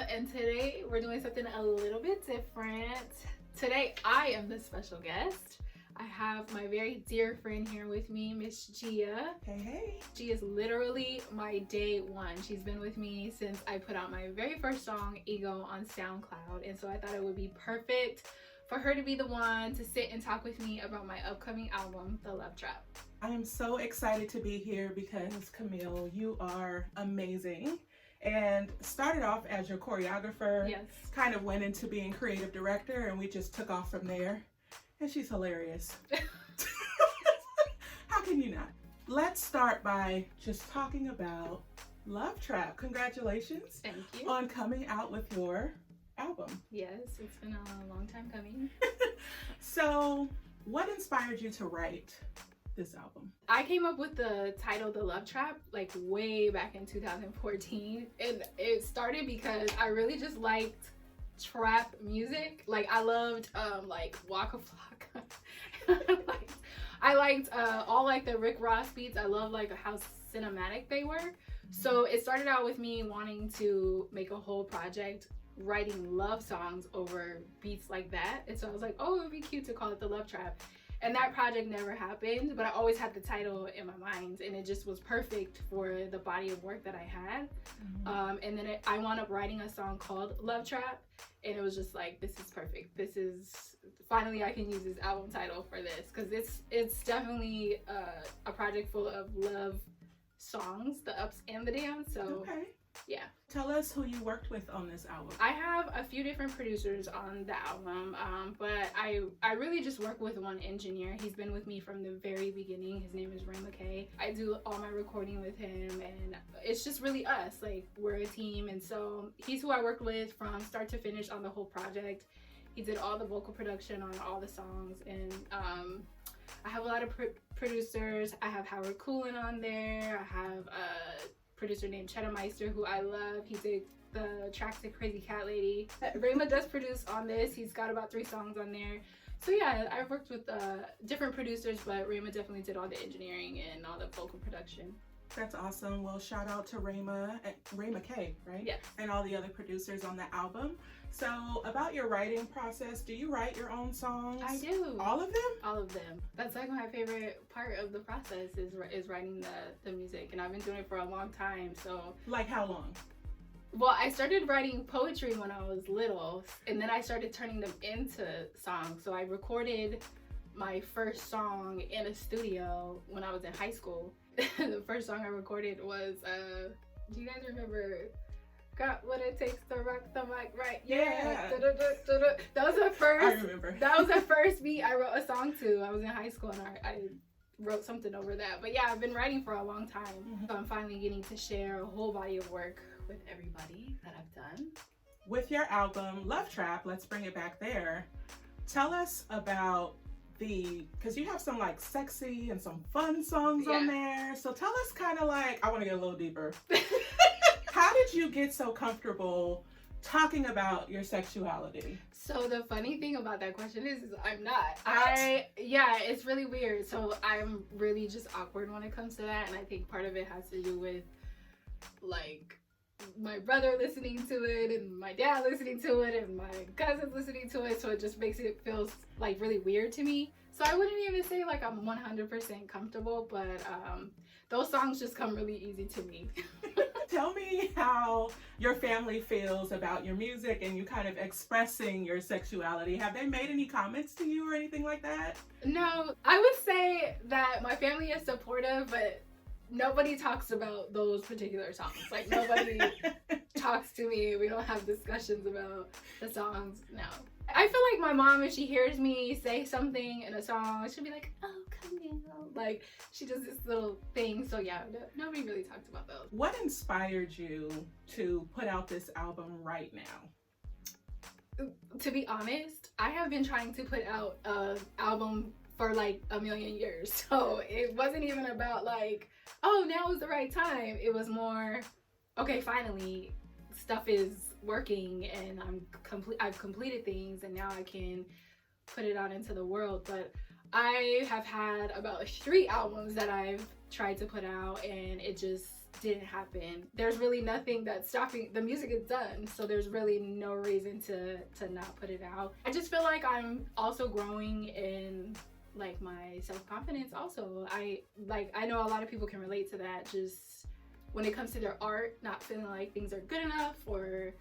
and today we're doing something a little bit different. Today I am the special guest. I have my very dear friend here with me, Miss Ghia. Hey, hey. She is literally my day one. She's been with me since I put out my very first song, Ego, on SoundCloud. And so I thought it would be perfect for her to be the one to sit and talk with me about my upcoming album, The Love Trap. I am so excited to be here because, Camille, you are amazing. And started off as your choreographer. Yes. Kind of went into being creative director, and we just took off from there. And she's hilarious. How can you not? Let's start by just talking about Love Trap. Congratulations. Thank you. On coming out with your album. Yes, it's been a long time coming. So, what inspired you to write this album? I came up with the title The Love Trap like way back in 2014, and it started because I really just liked trap music. Like I loved like Waka Flocka. I liked all like the Rick Ross beats. I love like how cinematic they were. So it started out with me wanting to make a whole project writing love songs over beats like that. And so I was like, oh, it would be cute to call it The Love Trap. And that project never happened, but I always had the title in my mind, and it just was perfect for the body of work that I had. And then I wound up writing a song called Love Trap, and it was just like, this is perfect. This is, finally I can use this album title for this, because it's definitely a project full of love songs, the ups and the downs. So Okay. yeah. Tell us who you worked with on this album. I have a few different producers on the album, but I really just work with one engineer. He's been with me from the very beginning. His name is Ray McKay. I do all my recording with him, and it's just really us. Like, we're a team, and so he's who I worked with from start to finish on the whole project. He did all the vocal production on all the songs, and I have a lot of producers. I have Howard Coolin on there. I have producer named Cheddar Meister, who I love. He did the track to Crazy Cat Lady. Rayma does produce on this. He's got about 3 songs on there. So yeah, I've worked with different producers, but Rayma definitely did all the engineering and all the vocal production. That's awesome. Well, shout out to Ray McKay, right? Yes. And all the other producers on the album. So, about your writing process, do you write your own songs? I do. All of them? All of them. That's like my favorite part of the process is writing the music, and I've been doing it for a long time. So Like how long? well, I started writing poetry when I was little, and then I started turning them into songs. So I recorded my first song in a studio when I was in high school. The first song I recorded was do you guys remember Got What It Takes to Rock the Mic Right? Yeah. That was the first. I remember. That was the first beat I wrote a song to. I was in high school and I wrote something over that. But yeah, I've been writing for a long time. So I'm finally getting to share a whole body of work with everybody that I've done. With your album, Love Trap, let's bring it back there. Tell us about because you have some like sexy and some fun songs on there. So tell us kind of like, I want to get a little deeper. How did you get so comfortable talking about your sexuality? So the funny thing about that question is I'm not. Yeah, it's really weird. So I'm really just awkward when it comes to that, and I think part of it has to do with like my brother listening to it and my dad listening to it and my cousins listening to it, so it just makes it feel like really weird to me. So I wouldn't even say like I'm 100% comfortable, but those songs just come really easy to me. Tell me how your family feels about your music and you kind of expressing your sexuality. Have they made any comments to you or anything like that? No, I would say that my family is supportive, but nobody talks about those particular songs. Like, nobody talks to me. We don't have discussions about the songs. No. I feel like my mom, if she hears me say something in a song, she'll be like, oh, Camille. Like, she does this little thing. So yeah, nobody really talks about those. What inspired you to put out this album right now? To be honest, I have been trying to put out an album for like a million years. So it wasn't even about like, oh, now is the right time. It was more, okay, finally stuff is working and I've completed things, and now I can put it out into the world. But I have had about 3 albums that I've tried to put out, and it just didn't happen. There's really nothing that's stopping. The music is done, so there's really no reason to not put it out. I just feel like I'm also growing in like my self-confidence also. I know a lot of people can relate to that, just when it comes to their art, not feeling like things are good enough or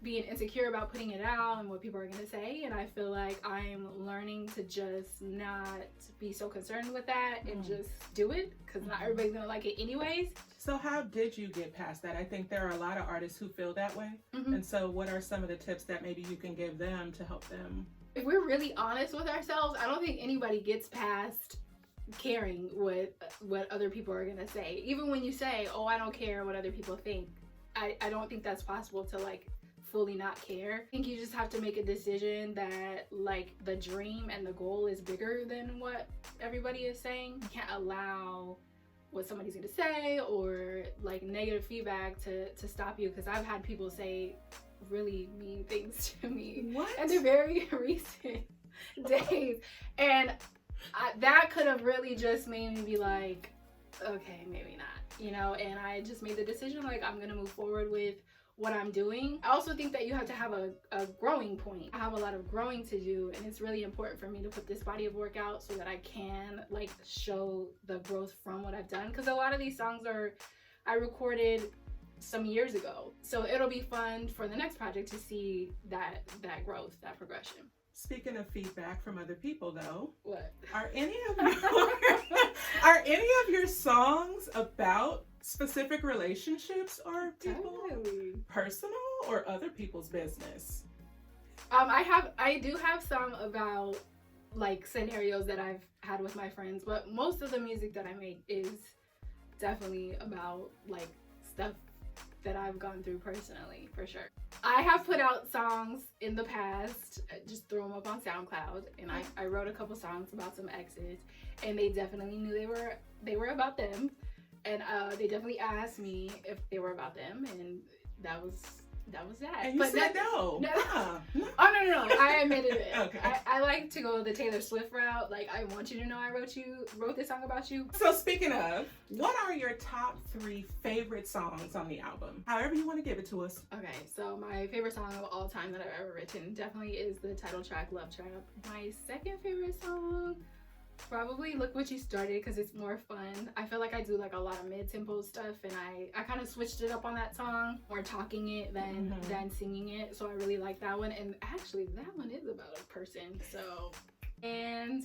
being insecure about putting it out and what people are going to say. And I feel like I'm learning to just not be so concerned with that and just do it, because not everybody's going to like it anyways. So how did you get past that? I think there are a lot of artists who feel that way. And so what are some of the tips that maybe you can give them to help them? If we're really honest with ourselves, I don't think anybody gets past caring what other people are going to say. Even when you say, oh, I don't care what other people think, I don't think that's possible to like fully not care. I think you just have to make a decision that like the dream and the goal is bigger than what everybody is saying. You can't allow what somebody's gonna say or like negative feedback to stop you, because I've had people say really mean things to me in the very recent days, and that could have really just made me be like, okay, maybe not, you know. And I just made the decision like I'm gonna move forward with what I'm doing. I also think that you have to have a growing point. I have a lot of growing to do, and it's really important for me to put this body of work out so that I can like show the growth from what I've done, because a lot of these songs I recorded some years ago, so it'll be fun for the next project to see that growth, that progression. Speaking of feedback from other people though, what are any of your songs about specific relationships or people? Definitely. Personal or other people's business? I do have some about like scenarios that I've had with my friends, but most of the music that I make is definitely about like stuff that I've gone through personally, for sure. I have put out songs in the past, just throw them up on SoundCloud, and I wrote a couple songs about some exes, and they definitely knew they were about them, and they definitely asked me if they were about them, and that was that. And you said no. Oh, no. I admitted it. Okay. I like to go the Taylor Swift route. Like, I want you to know I wrote this song about you. So speaking of, what are your top 3 favorite songs on the album? However you want to give it to us. Okay, so my favorite song of all time that I've ever written definitely is the title track, Love Trap. My second favorite song, probably Look What You Started, because it's more fun. I feel like I do like a lot of mid-tempo stuff, and I kind of switched it up on that song, more talking it than singing it, so I really like that one. And actually that one is about a person, so. And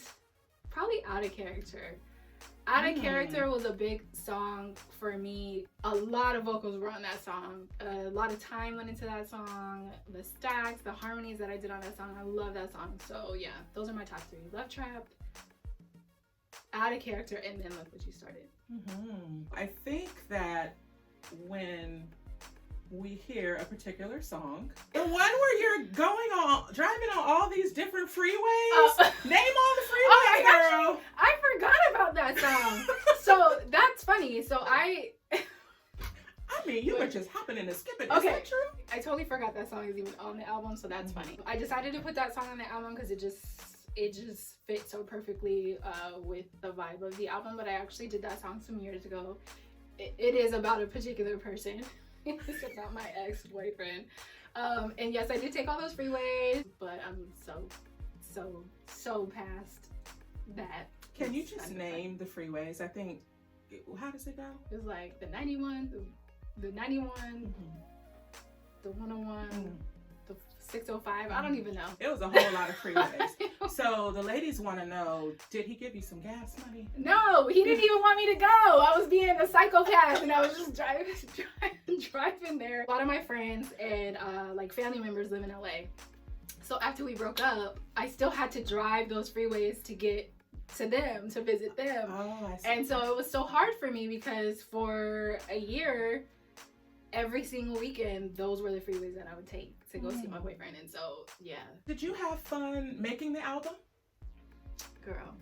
probably Out of Character. Out of Character was a big song for me. A lot of vocals were on that song. A lot of time went into that song. The stacks, the harmonies that I did on that song, I love that song. So yeah, those are my top 3. Love Trap, Out of Character, and then Look What You Started. I think that when we hear a particular song, the one where you're driving on all these different freeways, name all the freeways, girl. I forgot about that song. So that's funny. So I mean, you were just hopping and skipping. Okay. Is that true? I totally forgot that song is even on the album, so that's funny. I decided to put that song on the album because it just fits so perfectly with the vibe of the album. But I actually did that song some years ago. It is about a particular person. It's about my ex-boyfriend. And yes, I did take all those freeways, but I'm so past that. Can you just name the freeways? I think, how does it go? It was like the 91, the 91, the 101, the 605. I don't even know. It was a whole lot of freeways. So the ladies want to know, did he give you some gas money? No, he didn't even want me to go. I was being a psychopath, and I was just driving there. A lot of my friends and like family members live in LA. So after we broke up, I still had to drive those freeways to get to them, to visit them. Oh, I see. And so it was so hard for me because for a year, every single weekend, those were the freeways that I would take to go see my boyfriend. And so, yeah. Did you have fun making the album? Girl,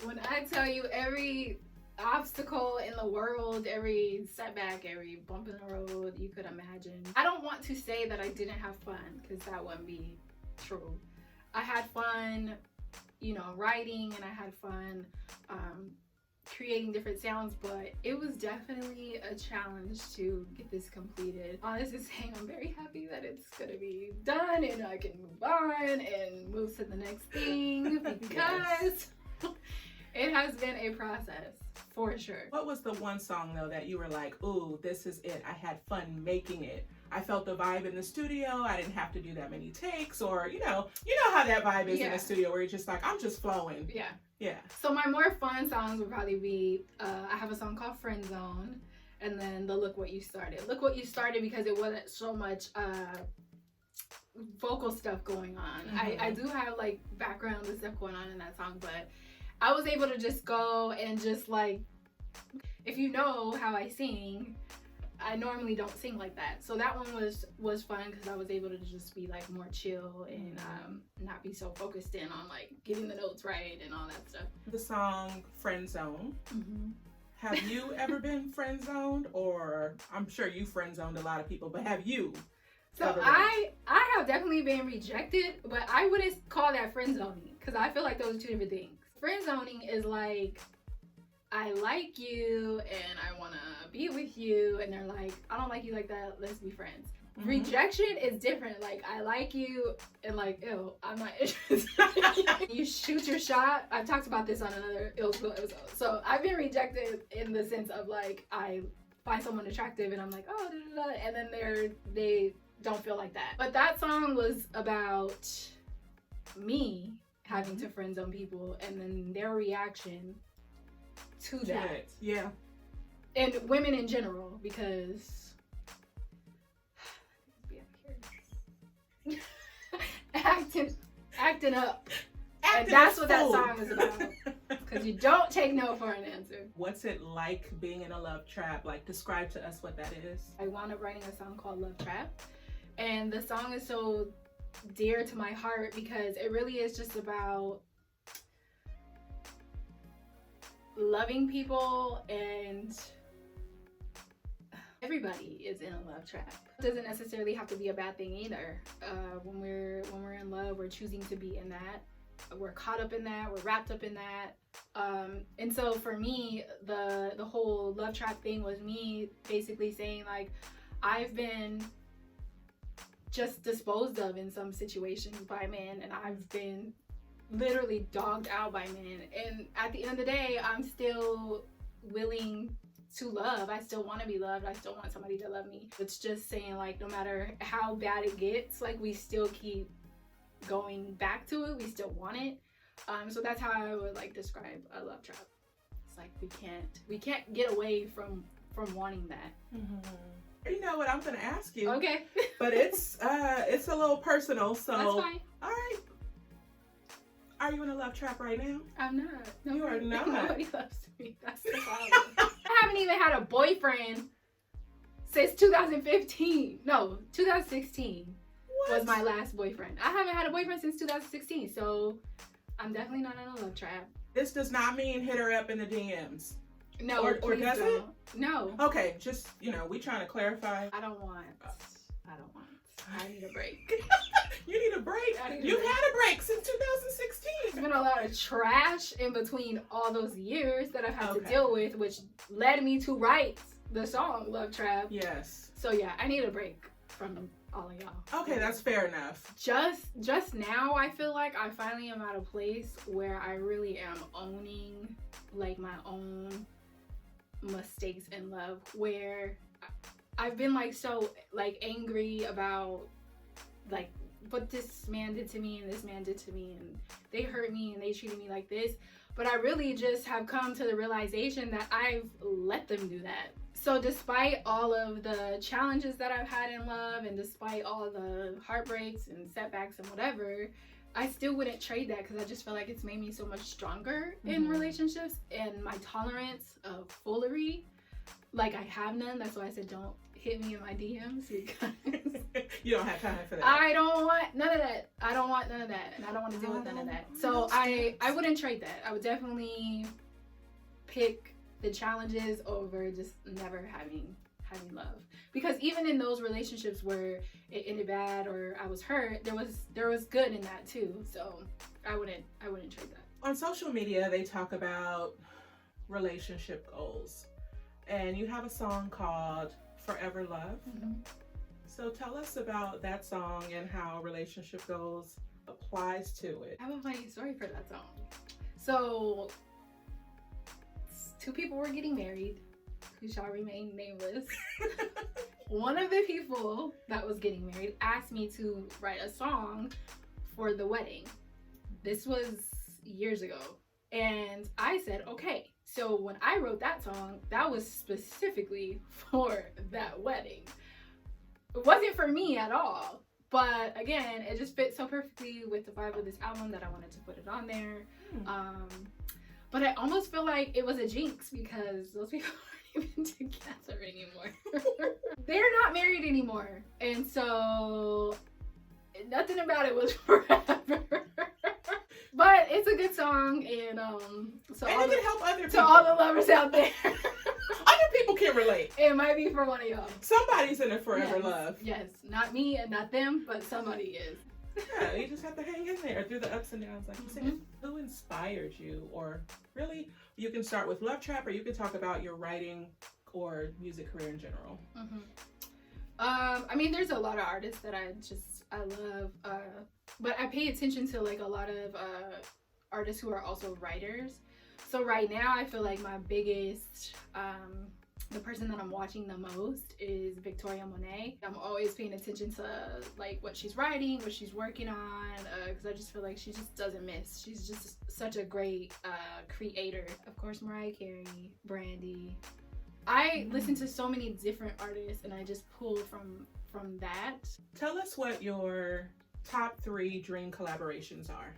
when I tell you every obstacle in the world, every setback, every bump in the road you could imagine, I don't want to say that I didn't have fun, because that wouldn't be true. I had fun, you know, writing, and I had fun creating different sounds, but it was definitely a challenge to get this completed. Honestly saying, I'm very happy that it's gonna be done and I can move on and move to the next thing because it has been a process for sure. What was the one song though that you were like, ooh, this is it, I had fun making it? I felt the vibe in the studio. I didn't have to do that many takes, or you know how that vibe is in the studio where you're just like, I'm just flowing. Yeah. So my more fun songs would probably be, I have a song called Friend Zone, and then the Look What You Started. Look What You Started because it wasn't so much vocal stuff going on. I do have like background and stuff going on in that song, but I was able to just go and just like, if you know how I sing, I normally don't sing like that. So that one was fun because I was able to just be like more chill and not be so focused in on like getting the notes right and all that stuff. The song Friend Zone. Have you ever been friend zoned? Or I'm sure you friend zoned a lot of people, but have you? So I have definitely been rejected, but I wouldn't call that friend zoning because I feel like those are two different things. Friend zoning is like, I like you and I want to be with you, and they're like, I don't like you like that, let's be friends. Rejection is different. Like, I like you and like, ew, I'm not interested. You shoot your shot. I've talked about this on another ILLE episode. So I've been rejected in the sense of like, I find someone attractive and I'm like, oh, da, da, da, and then they don't feel like that. But that song was about me having to friend zone people and then their reaction to that. Yeah. And women in general, because acting up. And that's what that song is about. Because you don't take no for an answer. What's it like being in a love trap? Like, describe to us what that is. I wound up writing a song called Love Trap. And the song is so dear to my heart because it really is just about loving people, and everybody is in a love trap. It doesn't necessarily have to be a bad thing either. When we're in love, we're choosing to be in that. We're caught up in that. We're wrapped up in that. And so for me, the whole love trap thing was me basically saying like, I've been just disposed of in some situations by men, and I've been literally dogged out by men, and at the end of the day I'm still willing to love. I still want to be loved. I still want somebody to love me. It's just saying like, no matter how bad it gets, like we still keep going back to it. We still want it. So that's how I would like describe a love trap. It's like we can't get away from wanting that. You know what I'm gonna ask you? Okay. But it's a little personal, so that's fine. All right. Are you in a love trap right now? I'm not. You are not. Nobody loves me. That's the problem. I haven't even had a boyfriend since 2015. No, 2016 was my last boyfriend. I haven't had a boyfriend since 2016, so I'm definitely not in a love trap. This does not mean hit her up in the DMs. No, or does it? No. Okay, just, we trying to clarify. I don't want. I need a break. You need a break? You've had a break since 2016. There's been a lot of trash in between all those years that I've had to deal with, which led me to write the song Love Trap. Yes. So yeah, I need a break from all of y'all. Okay, that's fair enough. Just now, I feel like I finally am at a place where I really am owning like my own mistakes in love, where I've been like so like angry about like what this man did to me and this man did to me, and they hurt me and they treated me like this, but I really just have come to the realization that I've let them do that. So despite all of the challenges that I've had in love, and despite all the heartbreaks and setbacks and whatever, I still wouldn't trade that because I just feel like it's made me so much stronger in relationships, and my tolerance of foolery, like I have none. That's why I said don't hit me in my DMs, because you don't have time for that. I don't want none of that. I don't want none of that, and I don't want to deal with none of that. So I wouldn't trade that. I would definitely pick the challenges over just never having love, because even in those relationships where it ended bad or I was hurt, there was good in that too. So I wouldn't trade that. On social media, they talk about relationship goals. And you have a song called Forever Love. Mm-hmm. So tell us about that song and how relationship goals applies to it. I have a funny story for that song. So, two people were getting married, who shall remain nameless. One of the people that was getting married asked me to write a song for the wedding. This was years ago. And I said, okay. So when I wrote that song, that was specifically for that wedding. It wasn't for me at all. But again, it just fit so perfectly with the vibe of this album that I wanted to put it on there. But I almost feel like it was a jinx because those people aren't even together anymore. They're not married anymore. And so nothing about it was forever. But it's a good song, and so and it can help other people. To all the lovers out there. Other people can relate. It might be for one of y'all. Somebody's in a forever love. Yes, not me and not them, but somebody is. Yeah, you just have to hang in there through the ups and downs. Like you said, who inspired you? Or really, you can start with Love Trap, or you can talk about your writing or music career in general. I mean, there's a lot of artists that I love, but I pay attention to like a lot of artists who are also writers. So right now, I feel like my biggest, the person that I'm watching the most is Victoria Monet. I'm always paying attention to like what she's writing, what she's working on, because I just feel like she just doesn't miss. She's just such a great creator. Of course, Mariah Carey, Brandy. I listen to so many different artists, and I just pull from that. Tell us what your top 3 dream collaborations are.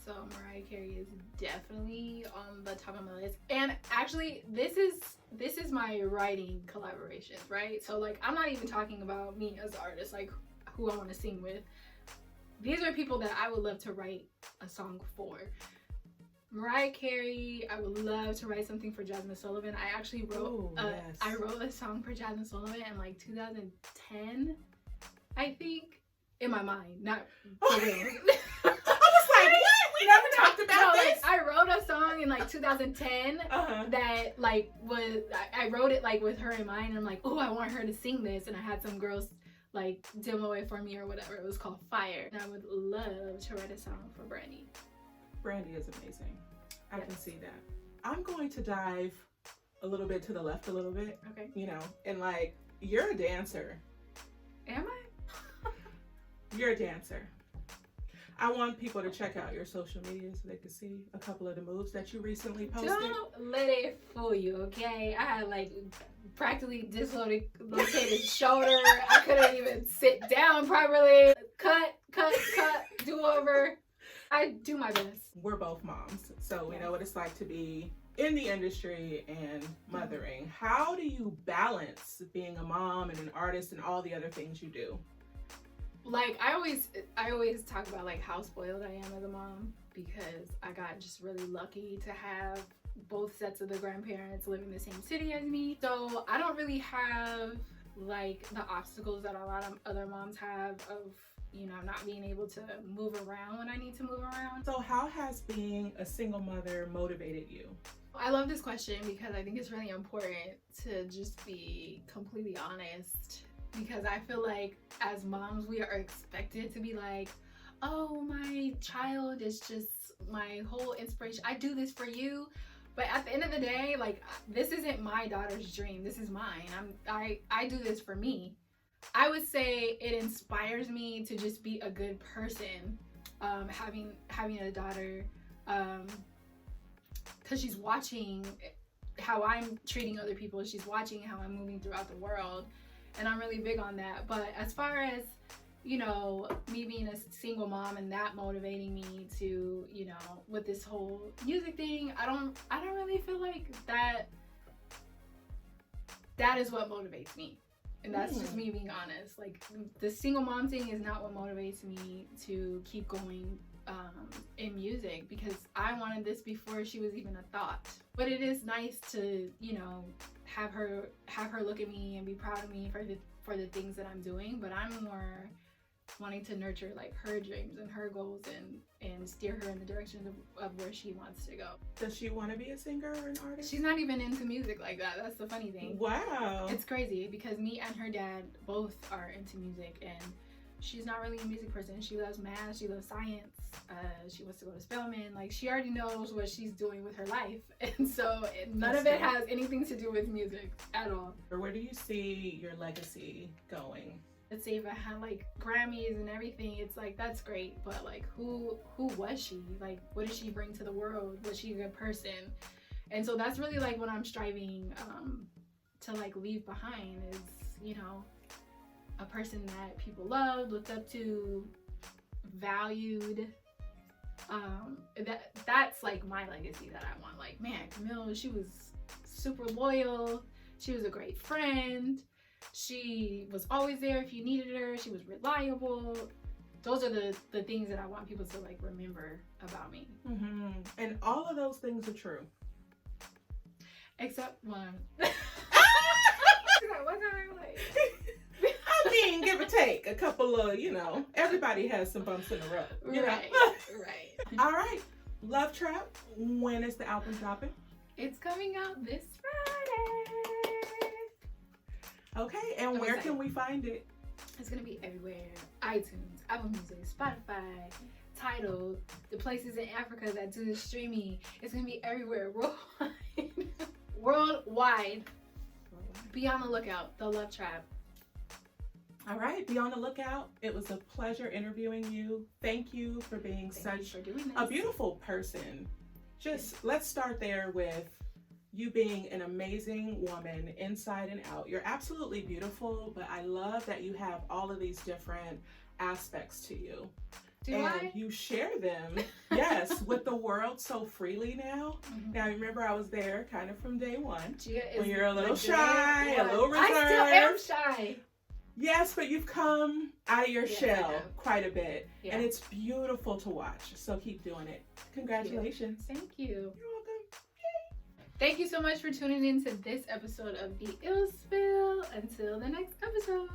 So Mariah Carey is definitely on the top of my list. And actually, this is my writing collaborations, right? So like, I'm not even talking about me as an artist, like who I want to sing with. These are people that I would love to write a song for. Mariah Carey, I would love to write something for Jasmine Sullivan. I actually wrote I wrote a song for Jasmine Sullivan in like 2010, I think, in my mind, not for real. I was like, what? We never talked about this. Like, I wrote a song in like 2010 that like was I wrote it like with her in mind. And I'm like, oh, I want her to sing this, and I had some girls like demo it for me or whatever. It was called Fire. And I would love to write a song for Brandy. Brandy is amazing. I can see that. I'm going to dive a little bit to the left a little bit. Okay. You know, and like, you're a dancer. Am I? You're a dancer. I want people to check out your social media so they can see a couple of the moves that you recently posted. Don't let it fool you, okay? I had like practically dislocated shoulder. I couldn't even sit down properly. Cut, do over. I do my best. We're both moms, so we know what it's like to be in the industry and mothering. How do you balance being a mom and an artist and all the other things you do? Like, I always talk about like how spoiled I am as a mom, because I got just really lucky to have both sets of the grandparents live in the same city as me. So I don't really have like the obstacles that a lot of other moms have of, you know, not being able to move around when I need to move around. So how has being a single mother motivated you? I love this question because I think it's really important to just be completely honest, because I feel like as moms, we are expected to be like, oh, my child is just my whole inspiration. I do this for you. But at the end of the day, like, this isn't my daughter's dream. This is mine. I do this for me. I would say it inspires me to just be a good person, having a daughter, because she's watching how I'm treating other people. She's watching how I'm moving throughout the world, and I'm really big on that. But as far as, you know, me being a single mom and that motivating me to, you know, with this whole music thing, I don't really feel like that is what motivates me. And that's just me being honest. Like, the single mom thing is not what motivates me to keep going in music, because I wanted this before she was even a thought. But it is nice to, you know, have her look at me and be proud of me for the things that I'm doing. But I'm more wanting to nurture like her dreams and her goals and steer her in the direction of where she wants to go. Does she want to be a singer or an artist? She's not even into music like that. That's the funny thing. Wow. It's crazy because me and her dad both are into music, and she's not really a music person. She loves math, she loves science, she wants to go to Spelman. Like, she already knows what she's doing with her life, and so none of it has anything to do with music at all. Or where do you see your legacy going? Let's say if I had like Grammys and everything, it's like, that's great, but like who was she? Like, what did she bring to the world? Was she a good person? And so that's really like what I'm striving to like leave behind, is, you know, a person that people loved, looked up to, valued. That's like my legacy that I want. Like, man, Camille, she was super loyal. She was a great friend. She was always there if you needed her. She was reliable. Those are the things that I want people to like remember about me. Mm-hmm. And all of those things are true. Except one. What kind, like? I mean, give or take a couple of, you know, everybody has some bumps in the road. You know? Right. All right. Love Trap, when is the album dropping? It's coming out this Friday. Okay, and where can we find it? It's gonna be everywhere. iTunes, Apple Music, Spotify, Tidal, the places in Africa that do the streaming. It's gonna be everywhere, worldwide. Worldwide. Be on the lookout. The Love Trap. All right, be on the lookout. It was a pleasure interviewing you. Thank you for being such a beautiful person. Just let's start there with you being an amazing woman inside and out. You're absolutely beautiful, but I love that you have all of these different aspects to you. And you share them, yes, with the world so freely now. Mm-hmm. Now, remember, I was there kind of from day one. When you're a little shy, a little reserved. I still am shy. Yes, but you've come out of your shell quite a bit. Yeah. And it's beautiful to watch. So keep doing it. Congratulations. Thank you. You're welcome. Yay. Thank you so much for tuning in to this episode of the ILLE Spill. Until the next episode.